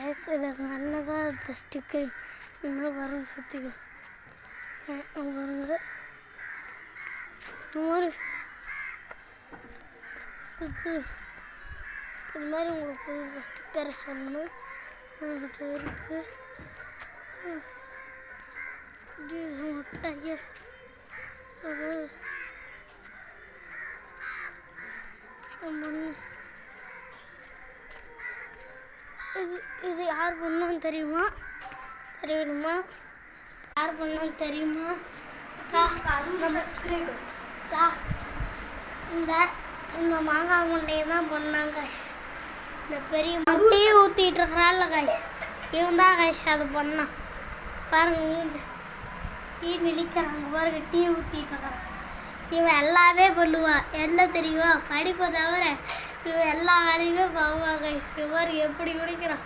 guys இது எங்கள் அண்ணன் தான் இந்த ஸ்டிக்கு இன்னும் பாருங்க சுற்றிக்கும் பாருங்க இது மாதிரி உங்களுக்கு ஸ்டிக்கர் சொல்லணும் இருக்கு டயர் இது யார் பண்ணான்னு தெரியுமா யார் பண்ணான்னு தெரியுமா இந்த மாங்காய் மண்டையை தான் பண்ணாங்க இந்த பெரிய டீ ஊற்றிட்டு இருக்கிறாள் கைஸ் இவன் தான் கைஸ் அது பண்ணான் பாருங்க டீ நிலிக்கிறாங்க பாருங்க டீ ஊற்றிட்டு இருக்கிறான் இவன் எல்லாமே பண்ணுவான் எல்லாம் தெரியுமா படிப்பை தவிர இவன் எல்லா வேலையுமே பாவா கைஸ் இவர் எப்படி குடிக்கிறான்